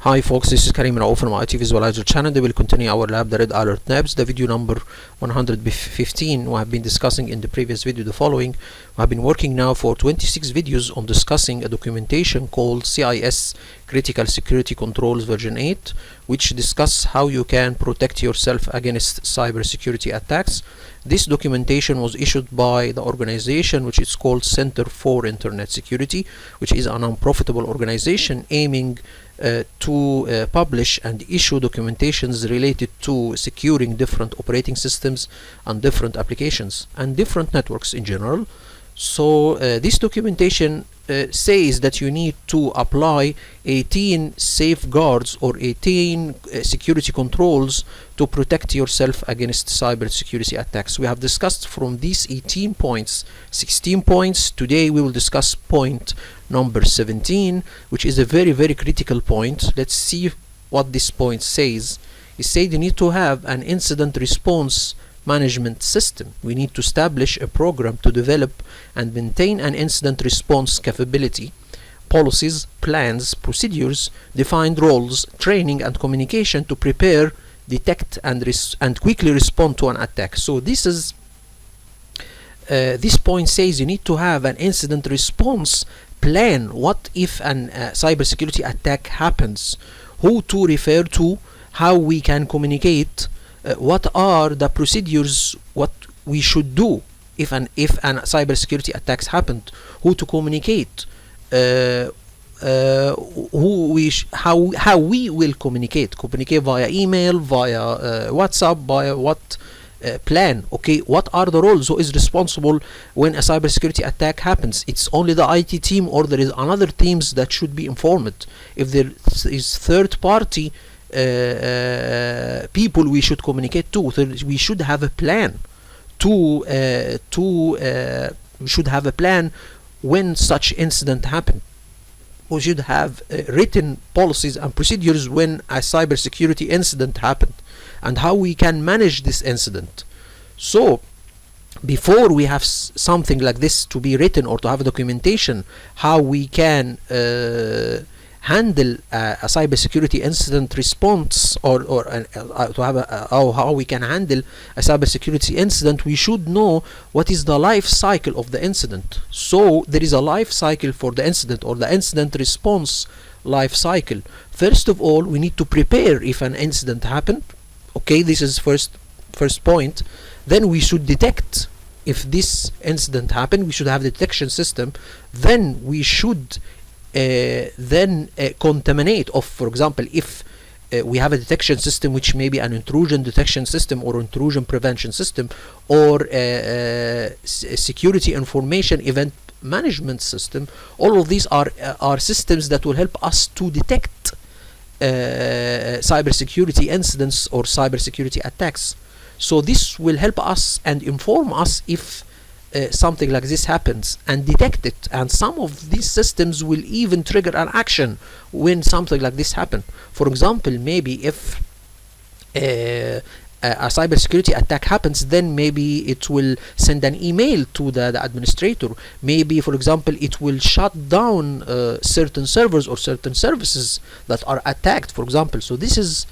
Hi folks, this is Karim Rao from IT Visualizer channel. We will continue our lab, the red alert nabs, the video number 115. We have been discussing in the previous video the following. We have been working now for 26 videos on discussing a documentation called CIS Critical Security Controls version 8, which discuss how you can protect yourself against cybersecurity attacks. This documentation was issued by the organization which is called Center for Internet Security, which is a non-profitable organization aiming to publish and issue documentations related to securing different operating systems and different applications and different networks in general. So this documentation says that you need to apply 18 safeguards or 18 security controls to protect yourself against cybersecurity attacks. We have discussed from these 18 points 16 points. Today we will discuss point number 17, which is a very critical point. Let's see what this point says. It says you need to have an incident response management system. We need to establish a program to develop and maintain an incident response capability, policies, plans, procedures, defined roles, training and communication to prepare, detect and quickly respond to an attack. So this is this point says you need to have an incident response plan. What if an cybersecurity attack happens? Who to refer to? How we can communicate? What are the procedures? What we should do if an cybersecurity attacks happened? Who to communicate? How we will communicate via email, via WhatsApp, via what plan? Okay, what are the roles? Who is responsible when a cybersecurity attack happens? It's only the IT team, or there is another teams that should be informed? If there is third party people we should communicate to, we should have a plan we should have a plan when such incident happen. We should have written policies and procedures when a cybersecurity incident happened and how we can manage this incident. So before we have something like this to be written or to have a documentation how we can handle a cybersecurity incident response, or to have how we can handle a cybersecurity incident, we should know what is the life cycle of the incident. So there is a life cycle for the incident, or the incident response life cycle. First of all, we need to prepare if an incident happened. Okay, this is first point. Then we should detect if this incident happened. We should have the detection system. Then we should contaminate of, for example, if we have a detection system which may be an intrusion detection system or intrusion prevention system, or security information event management system. All of these are systems that will help us to detect cybersecurity incidents or cybersecurity attacks. So this will help us and inform us if something like this happens, and detect it. And some of these systems will even trigger an action when something like this happens. For example, maybe if a cybersecurity attack happens, then maybe it will send an email to the administrator. Maybe, for example, it will shut down certain servers or certain services that are attacked, for example. So this is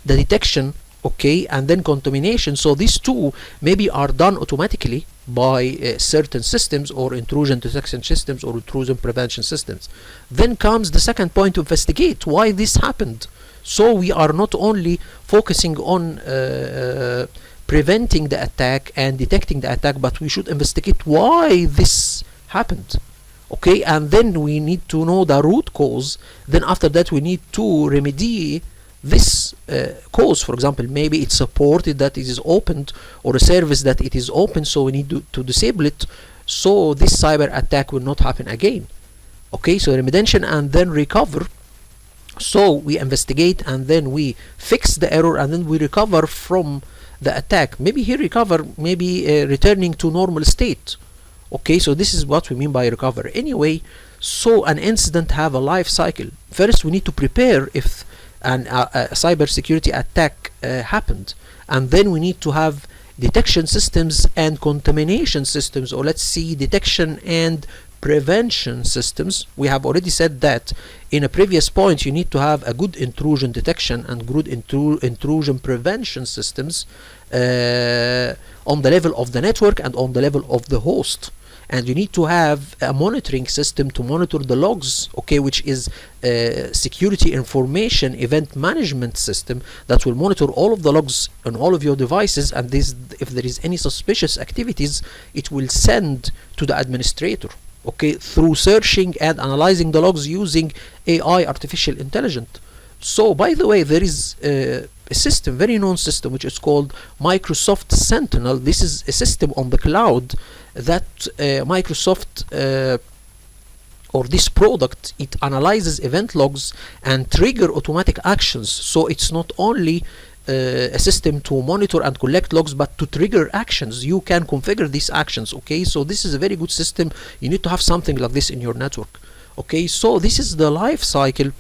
the detection. Okay, and then contamination. So these two maybe are done automatically by certain systems, or intrusion detection systems, or intrusion prevention systems. Then comes the second point, to investigate why this happened. So we are not only focusing on preventing the attack and detecting the attack, but we should investigate why this happened. Okay, and then we need to know the root cause. Then after that we need to remedy this cause. For example, maybe it's a port that it is opened, or a service that it is open, so we need to disable it so this cyber attack will not happen again. Okay, so remediation and then recover. So we investigate and then we fix the error, and then we recover from the attack. Maybe here recover, maybe returning to normal state. Okay, so this is what we mean by recover. Anyway, so an incident have a life cycle. First we need to prepare if a cybersecurity attack happened, and then we need to have detection systems and contamination systems, or let's see, detection and prevention systems. We have already said that in a previous point you need to have a good intrusion detection and good intrusion prevention systems on the level of the network and on the level of the host. And you need to have a monitoring system to monitor the logs, okay, which is security information event management system that will monitor all of the logs on all of your devices, and this, if there is any suspicious activities, it will send to the administrator, okay, through searching and analyzing the logs using AI, artificial intelligence. So by the way, there is a system, very known system, which is called Microsoft Sentinel. This is a system on the cloud that Microsoft or this product, it analyzes event logs and trigger automatic actions. So it's not only a system to monitor and collect logs, but to trigger actions. You can configure these actions, okay? So this is a very good system. You need to have something like this in your network, okay? So this is the life cycle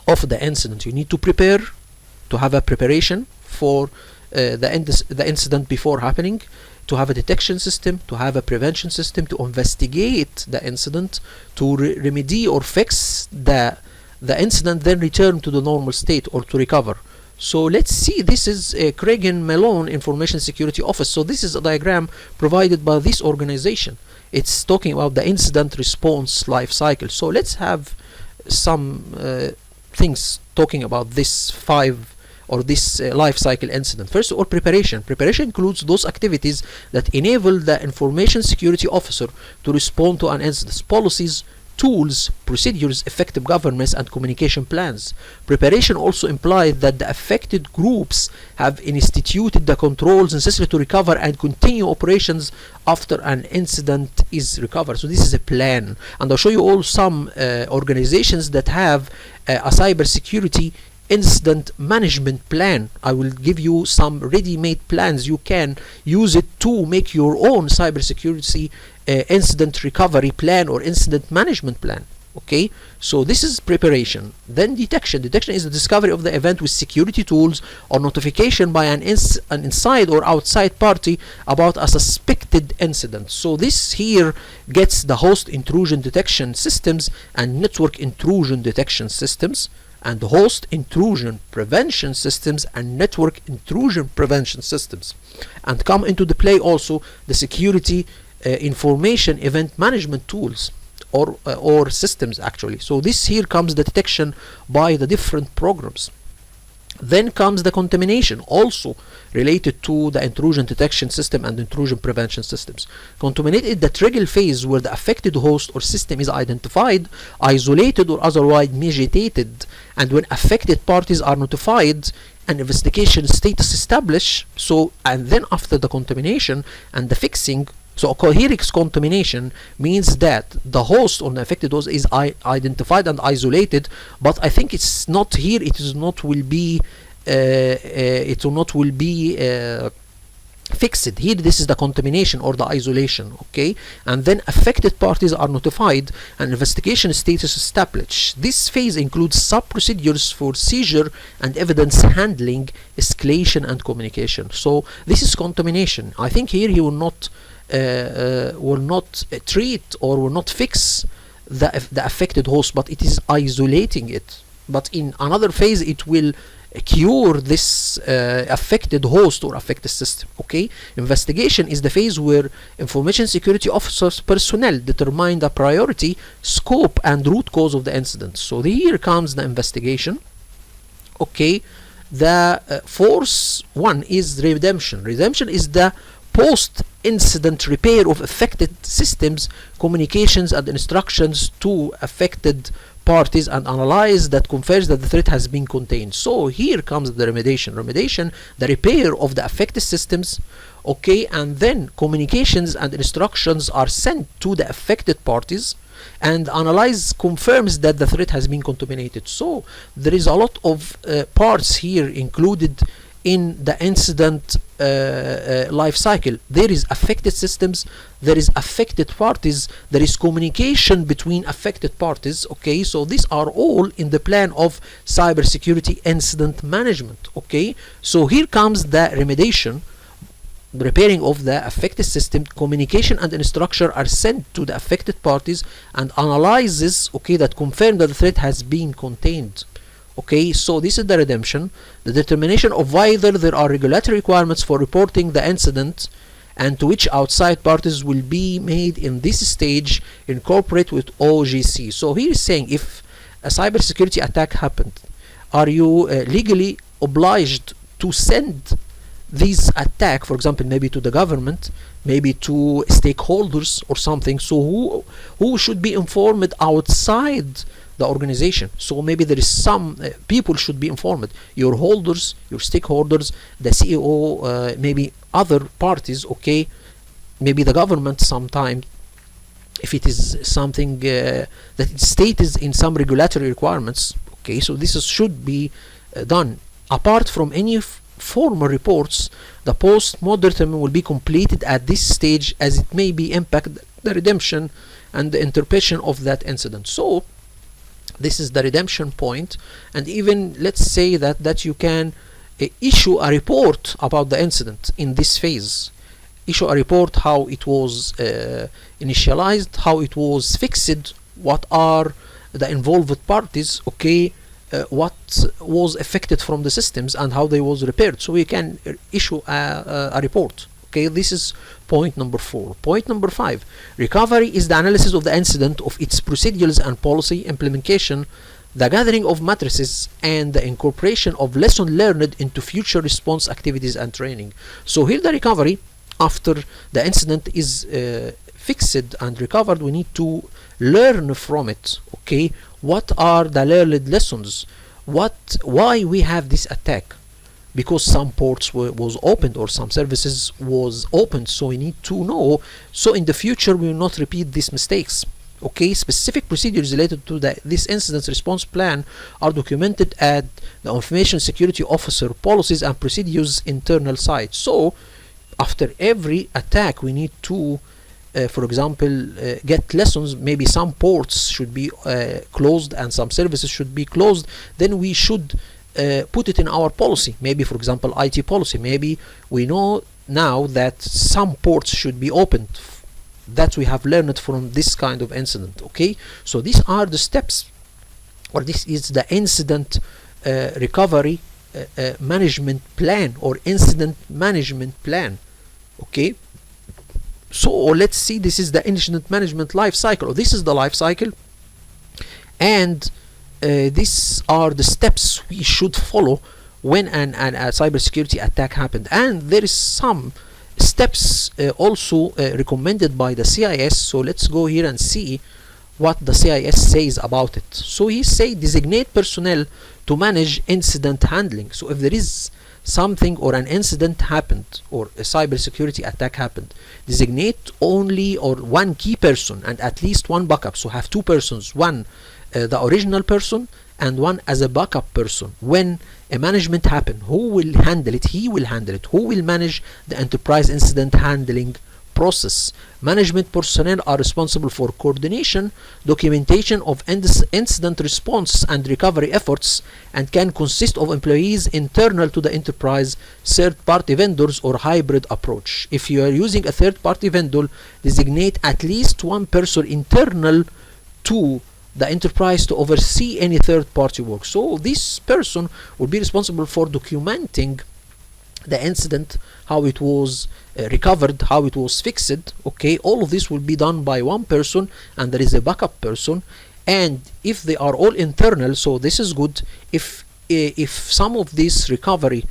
of the incident. You need to prepare, to have a preparation for the incident before happening, to have a detection system, to have a prevention system, to investigate the incident, to remedy or fix the incident, then return to the normal state or to recover. So let's see, this is Craig and Malone Information Security Office. So this is a diagram provided by this organization. It's talking about the incident response life cycle. So let's have some things talking about this life cycle incident. First of all, preparation. Preparation includes those activities that enable the information security officer to respond to an incident. Policies, tools, procedures, effective governance, and communication plans. Preparation also implies that the affected groups have instituted the controls necessary to recover and continue operations after an incident is recovered. So this is a plan, and I'll show you all some organizations that have a cybersecurity incident management plan. I will give you some ready-made plans. You can use it to make your own cybersecurity incident recovery plan or incident management plan, okay? So this is preparation. Then detection. Detection is the discovery of the event with security tools or notification by an inside or outside party about a suspected incident. So this here gets the host intrusion detection systems and network intrusion detection systems, and host intrusion prevention systems and network intrusion prevention systems. And come into the play also the security information event management tools or systems actually. So this here comes the detection by the different programs. Then comes the contamination, also related to the intrusion detection system and intrusion prevention systems. Contaminate is the trigger phase where the affected host or system is identified, isolated, or otherwise mitigated, and when affected parties are notified, an investigation status established. So, and then after the contamination and the fixing. So coherent contamination means that the host or the affected host is identified and isolated, but I think it's not here. It is not will be fixed here. This is the contamination or the isolation, okay? And then affected parties are notified and investigation status established. This phase includes sub procedures for seizure and evidence handling, escalation, and communication. So this is contamination. I think here he will not treat or will not fix the affected host, but it is isolating it. But in another phase it will cure this affected host or affected system, okay? Investigation is the phase where information security officers personnel determine the priority, scope, and root cause of the incident. So here comes the investigation, okay? The fourth one is redemption. Redemption is the post-incident repair of affected systems, communications, and instructions to affected parties, and analyze that confirms that the threat has been contained. So here comes the remediation. Remediation, the repair of the affected systems, okay, and then communications and instructions are sent to the affected parties, and analyze confirms that the threat has been contaminated. So there is a lot of parts here included in the incident life cycle. There is affected systems, there is affected parties, there is communication between affected parties, okay? So these are all in the plan of cybersecurity incident management, okay? So here comes the remediation. repairing of the affected system, communication and instruction are sent to the affected parties and analyzes, okay, that confirm that the threat has been contained. Okay, so this is the redemption, the determination of whether there are regulatory requirements for reporting the incident and to which outside parties will be made in this stage incorporate with OGC. So here is saying, if a cybersecurity attack happened, are you legally obliged to send this attack, for example, maybe to the government, maybe to stakeholders or something? So who should be informed outside the organization? So maybe there is some people should be informed, your holders, your stakeholders, the CEO, maybe other parties, okay, maybe the government sometime, if it is something that it stated in some regulatory requirements. Okay, so this should be done. Apart from any formal reports, the post-mortem will be completed at this stage, as it may be impact the redemption and the interpretation of that incident. So this is the redemption point. And even let's say that you can issue a report about the incident in this phase, issue a report how it was initialized, how it was fixed, what are the involved parties, okay, what was affected from the systems and how they was repaired. So we can issue a report. Okay, this is point number 4. Point number 5, recovery is the analysis of the incident, of its procedures and policy implementation, the gathering of matrices, and the incorporation of lesson learned into future response activities and training. So here the recovery, after the incident is fixed and recovered, we need to learn from it. Okay, what are the learned lessons? Why we have this attack? Because some ports was opened or some services was opened, so we need to know, so in the future we will not repeat these mistakes. Okay, specific procedures related to this incident response plan are documented at the information security officer policies and procedures internal site. So after every attack we need to for example get lessons. Maybe some ports should be closed and some services should be closed, then we should put it in our policy. Maybe for example IT policy, maybe we know now that some ports should be opened, that we have learned from this kind of incident. Okay, so these are the steps, or this is the incident recovery management plan or incident management plan. Okay, so let's see, this is the incident management life cycle, or this is the life cycle, and these are the steps we should follow when a cybersecurity attack happened. And there is some steps also recommended by the CIS. So let's go here and see what the CIS says about it. So he say designate personnel to manage incident handling. So if there is something or an incident happened or a cybersecurity attack happened, designate only or one key person and at least one backup. So have two persons, one the original person and one as a backup person. When a management happen, who will handle it? He will handle it. Who will manage the enterprise incident handling process? Management personnel are responsible for coordination, documentation of incident response and recovery efforts, and can consist of employees internal to the enterprise, third-party vendors, or hybrid approach. If you are using a third-party vendor, designate at least one person internal to the enterprise to oversee any third-party work. So this person will be responsible for documenting the incident, how it was recovered, how it was fixed. Okay, all of this will be done by one person, and there is a backup person. And if they are all internal, so this is good. If some of this recovery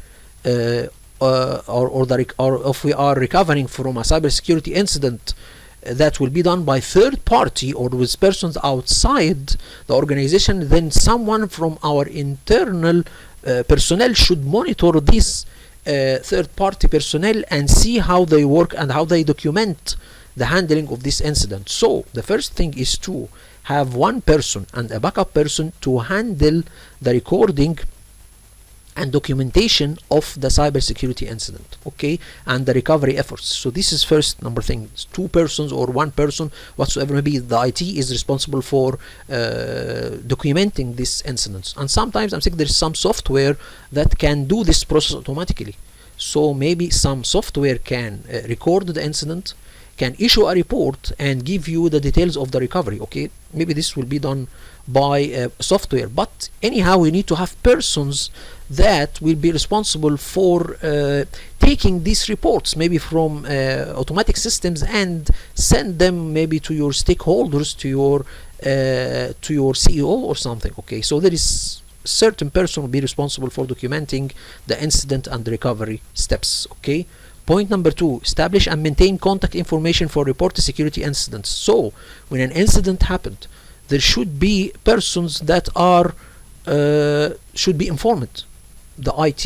or if we are recovering from a cybersecurity incident that will be done by third party or with persons outside the organization, then someone from our internal personnel should monitor these third-party personnel and see how they work and how they document the handling of this incident. So the first thing is to have one person and a backup person to handle the recording and documentation of the cybersecurity incident, okay, and the recovery efforts. So this is first number thing. It's two persons or one person, whatsoever may be. The IT is responsible for documenting these incidents. And sometimes I'm thinking there's some software that can do this process automatically. So maybe some software can record the incident, can issue a report and give you the details of the recovery. Okay, maybe this will be done by software, but anyhow we need to have persons that will be responsible for taking these reports, maybe from automatic systems, and send them maybe to your stakeholders, to your CEO or something. Okay, so there is certain person will be responsible for documenting the incident and recovery steps. Okay, point number 2, establish and maintain contact information for reported security incidents. So when an incident happened, there should be persons that are should be informed. The IT,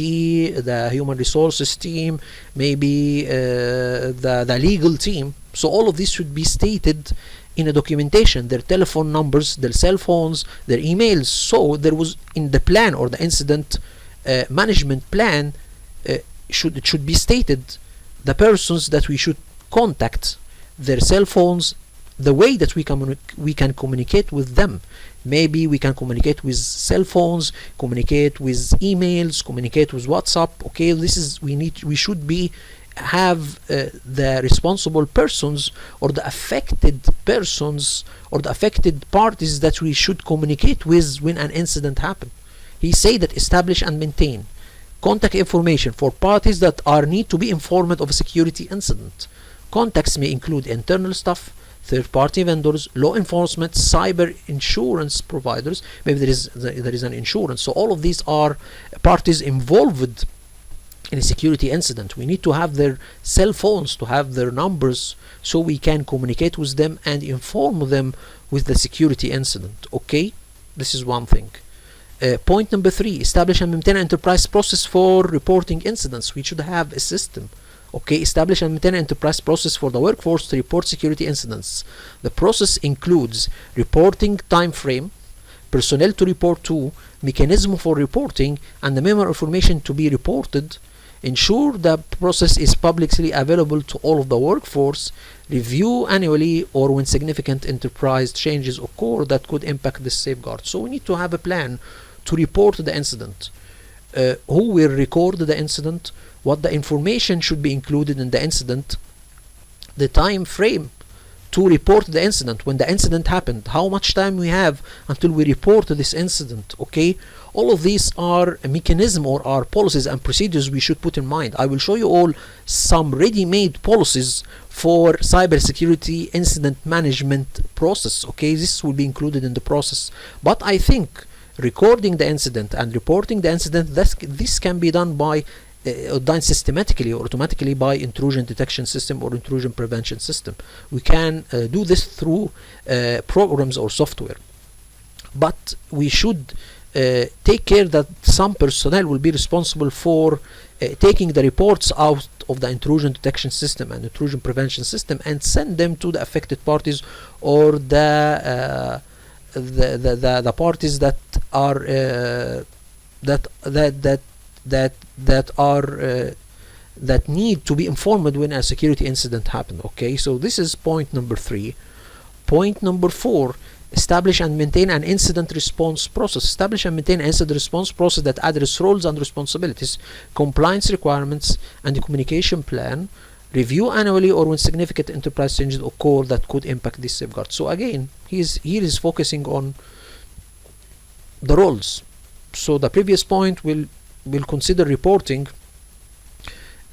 the human resources team, maybe the legal team. So all of this should be stated in a documentation, their telephone numbers, their cell phones, their emails. So there was in the plan or the incident management plan, it should be stated the persons that we should contact, their cell phones, the way that we can communicate with them. Maybe we can communicate with cell phones, communicate with emails, communicate with WhatsApp. Okay, this is we should be have the responsible persons or the affected persons or the affected parties that we should communicate with when an incident happened. He said that establish and maintain contact information for parties that are need to be informed of a security incident. Contacts may include internal staff, third-party vendors, law enforcement, cyber insurance providers. Maybe there is an insurance. So all of these are parties involved in a security incident. We need to have their cell phones, to have their numbers, so we can communicate with them and inform them with the security incident. Okay, this is one thing. Point number 3, establish and maintain an enterprise process for reporting incidents. We should have a system. Okay, establish and maintain an enterprise process for the workforce to report security incidents. The process includes reporting time frame, personnel to report to, mechanism for reporting, and the member information to be reported. Ensure the process is publicly available to all of the workforce. Review annually or when significant enterprise changes occur that could impact the safeguard. So we need to have a plan to report the incident. Who will record the incident, what the information should be included in the incident, the time frame to report the incident, when the incident happened, how much time we have until we report this incident. Okay, all of these are a mechanism or are policies and procedures we should put in mind. I will show you all some ready-made policies for cybersecurity incident management process. Okay, this will be included in the process, but I think recording the incident and reporting the incident, this can be done by done systematically or automatically by intrusion detection system or intrusion prevention system. We can do this through programs or software, but we should take care that some personnel will be responsible for taking the reports out of the intrusion detection system and intrusion prevention system and send them to the affected parties or the parties that are that need to be informed when a security incident happens. Okay, so this is point number 3. Point number 4, establish and maintain an incident response process. Establish and maintain an incident response process that address roles and responsibilities, compliance requirements, and the communication plan. Review annually or when significant enterprise changes occur that could impact this safeguard. So again, here is focusing on the roles. So the previous point will consider reporting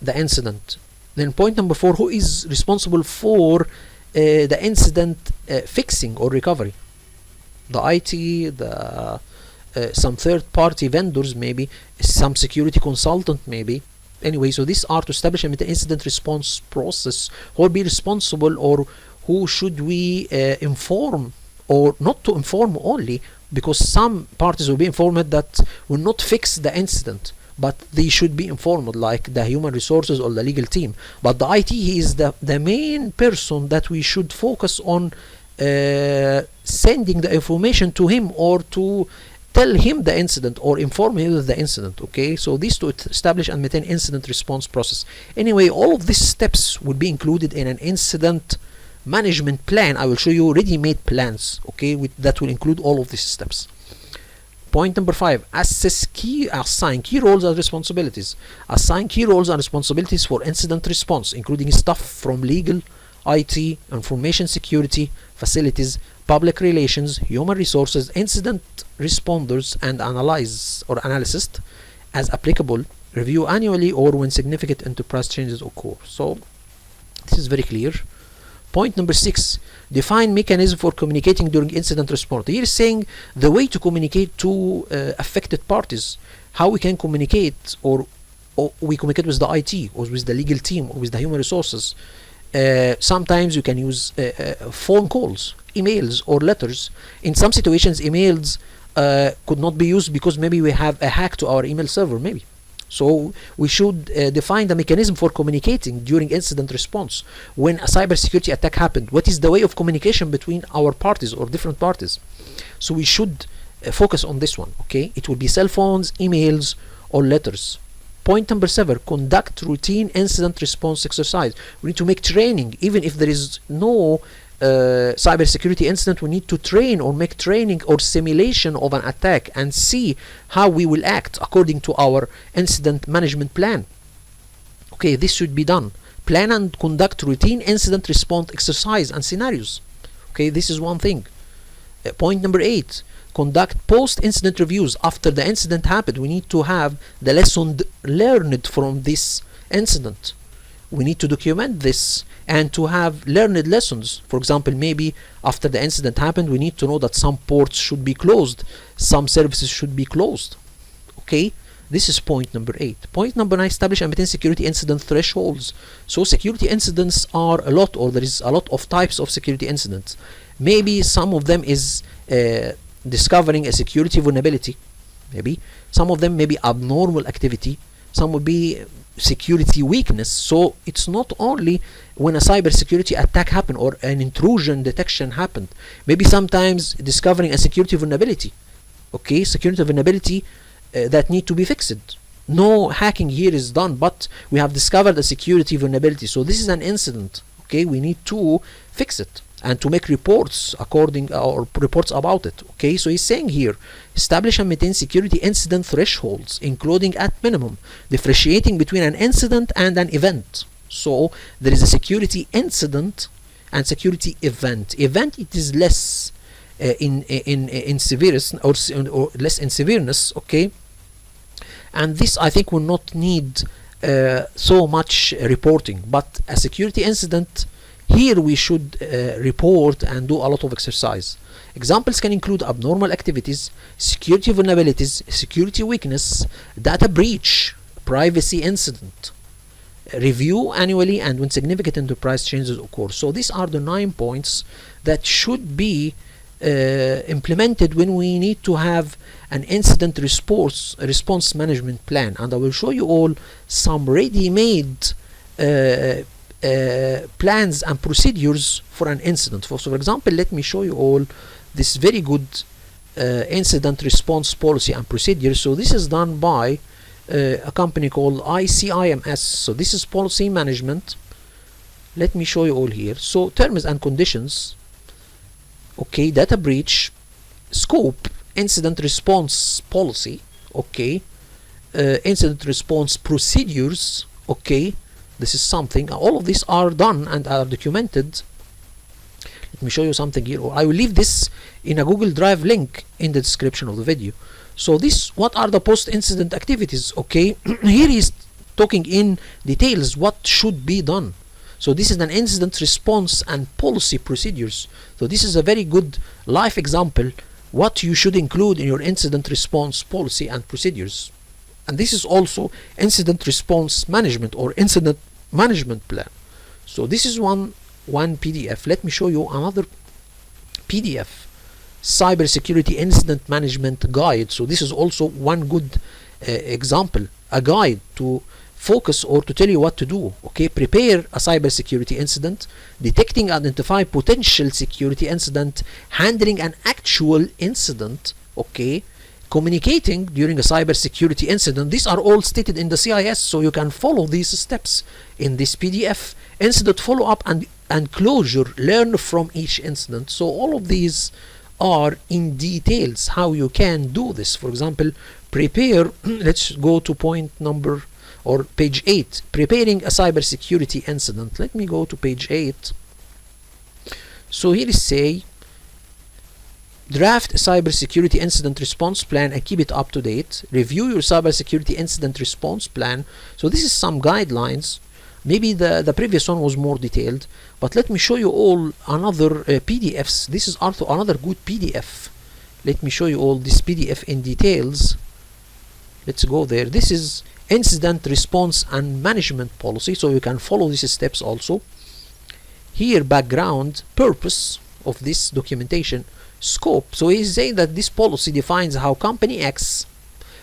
the incident. Then point number 4, who is responsible for the incident fixing or recovery? The IT, the some third-party vendors, maybe some security consultant, maybe. Anyway, so these are to establish an incident response process. Who will be responsible, or who should we inform, or not to inform only, because some parties will be informed that will not fix the incident, but they should be informed, like the human resources or the legal team. But the IT is the main person that we should focus on sending the information to him or to tell him the incident or inform him of the incident. Okay, so these to establish and maintain incident response process. Anyway, all of these steps would be included in an incident management plan. I will show you ready-made plans, okay, that will include all of these steps. Point number 5, assign key roles and responsibilities. Assign key roles and responsibilities for incident response, including staff from legal, IT, information security, facilities, public relations, human resources, incident responders, and analysts as applicable. Review annually or when significant enterprise changes occur. So this is very clear. Point number 6, define mechanism for communicating during incident response. Here is saying the way to communicate to affected parties, how we can communicate, or we communicate with the IT or with the legal team or with the human resources. Sometimes you can use phone calls, emails, or letters. In some situations, emails could not be used because maybe we have a hack to our email server, maybe. So we should define the mechanism for communicating during incident response. When a cybersecurity attack happened, what is the way of communication between our parties or different parties? So we should focus on this one, okay? It will be cell phones, emails, or letters. Point number 7, conduct routine incident response exercise. We need to make training. Even if there is no cybersecurity incident, we need to train or make training or simulation of an attack and see how we will act according to our incident management plan. Okay, this should be done. Plan and conduct routine incident response exercise and scenarios. Okay, this is one thing. Point number 8, conduct post-incident reviews. After the incident happened, we need to have the lesson learned from this incident. We need to document this and to have learned lessons. For example, maybe after the incident happened, we need to know that some ports should be closed, some services should be closed. Okay, this is point number 8. Point number 9, establish and maintain security incident thresholds. So security incidents are a lot, or there is a lot of types of security incidents. Maybe some of them is discovering a security vulnerability. Maybe some of them may be abnormal activity. Some will be security weakness. So it's not only when a cybersecurity attack happened or an intrusion detection happened. Maybe sometimes discovering a security vulnerability. Okay, security vulnerability that need to be fixed. No hacking here is done, but we have discovered a security vulnerability. So this is an incident. Okay, we need to fix it and to make reports according or reports about it. Okay, so he's saying here, establish and maintain security incident thresholds, including at minimum differentiating between an incident and an event. So there is a security incident and security event. Event, it is less in severity or less in severeness. Okay, and this I think will not need so much reporting, but a security incident, here we should report and do a lot of exercise. Examples can include abnormal activities, security vulnerabilities, security weakness, data breach, privacy incident. Review annually and when significant enterprise changes occur. So these are the 9 points that should be implemented when we need to have an incident response management plan. And I will show you all some ready-made plans and procedures for an incident. So for example, let me show you all this very good incident response policy and procedure. So this is done by a company called ICIMS. So this is policy management. Let me show you all here. So terms and conditions, okay, data breach, scope, incident response policy, okay, incident response procedures, okay. This is something, all of these are done and are documented. Let me show you something here. I will leave this in a Google Drive link in the description of the video. So this, what are the post-incident activities? Okay, here is talking in details what should be done. So this is an incident response and policy procedures. So this is a very good live example what you should include in your incident response policy and procedures. And this is also incident response management or incident management plan. So this is one PDF. Let me show you another PDF, cybersecurity incident management guide. So this is also one good example, a guide to focus or to tell you what to do. Okay, prepare a cybersecurity incident, detecting and identify potential security incident, handling an actual incident, okay, communicating during a cybersecurity incident. These are all stated in the CIS, so you can follow these steps in this PDF. Incident follow-up and closure, learn from each incident. So all of these are in details how you can do this. For example, prepare let's go to point number or page 8, preparing a cybersecurity incident. Let me go to page 8. So here is say draft a cybersecurity incident response plan and keep it up to date. Review your cybersecurity incident response plan. So this is some guidelines. Maybe the previous one was more detailed, but let me show you all another PDFs. This is also another good PDF. Let me show you all this PDF in details. Let's go there. This is incident response and management policy, so you can follow these steps also. Here, background, purpose of this documentation, scope. So he's saying that this policy defines how company X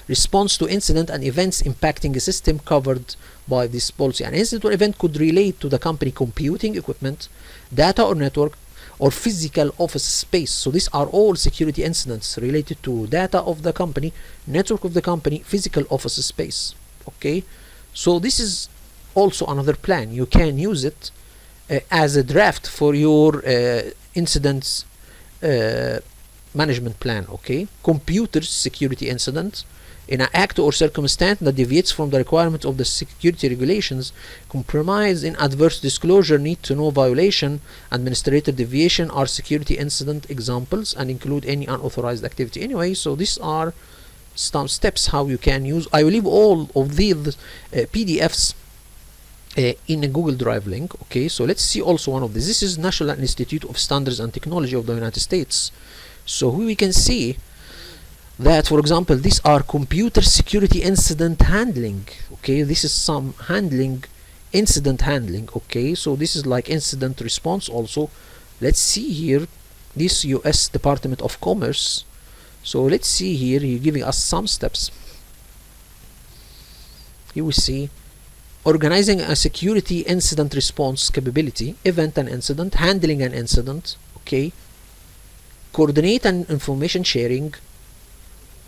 responds to incident and events impacting a system covered by this policy. An incident or event could relate to the company computing equipment, data or network, or physical office space. So these are all security incidents related to data of the company, network of the company, physical office space. Okay, so this is also another plan. You can use it as a draft for your incidents management plan. Okay, computer security incident. In an act or circumstance that deviates from the requirements of the security regulations, compromise in adverse disclosure, need to know violation, administrative deviation are security incident examples and include any unauthorized activity. Anyway, so these are some steps how you can use. I will leave all of these PDFs in a Google Drive link. Okay, so let's see also one of these. This is National Institute of Standards and Technology of the United States. So we can see that, for example, these are computer security incident handling. Okay, this is some handling, incident handling. Okay, so this is like incident response also. Let's see here this US Department of Commerce. So let's see here, he's giving us some steps. Here we see organizing a security incident response capability, event and incident, handling an incident. Okay, coordinate and information sharing.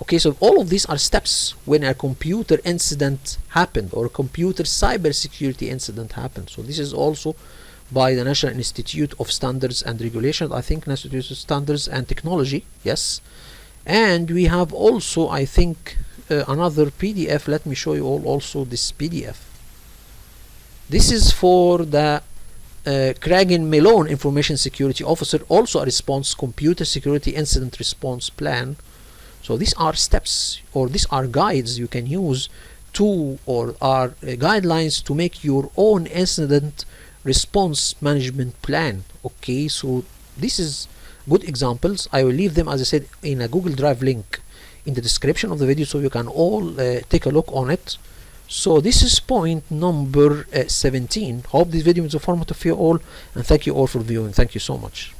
Okay, so all of these are steps when a computer incident happened or a computer cybersecurity incident happened. So this is also by the National Institute of Standards and Regulation, I think National Institute of Standards and Technology, yes. And we have also, I think, another PDF. Let me show you all also this PDF. This is for the Cragen Malone Information Security Officer, also a response computer security incident response plan. So these are steps or these are guides you can use to or are guidelines to make your own incident response management plan. Okay, so this is good examples. I will leave them, as I said, in a Google Drive link in the description of the video, so you can all take a look on it. So this is point number 17. Hope this video is informative for you all, and thank you all for viewing. Thank you so much.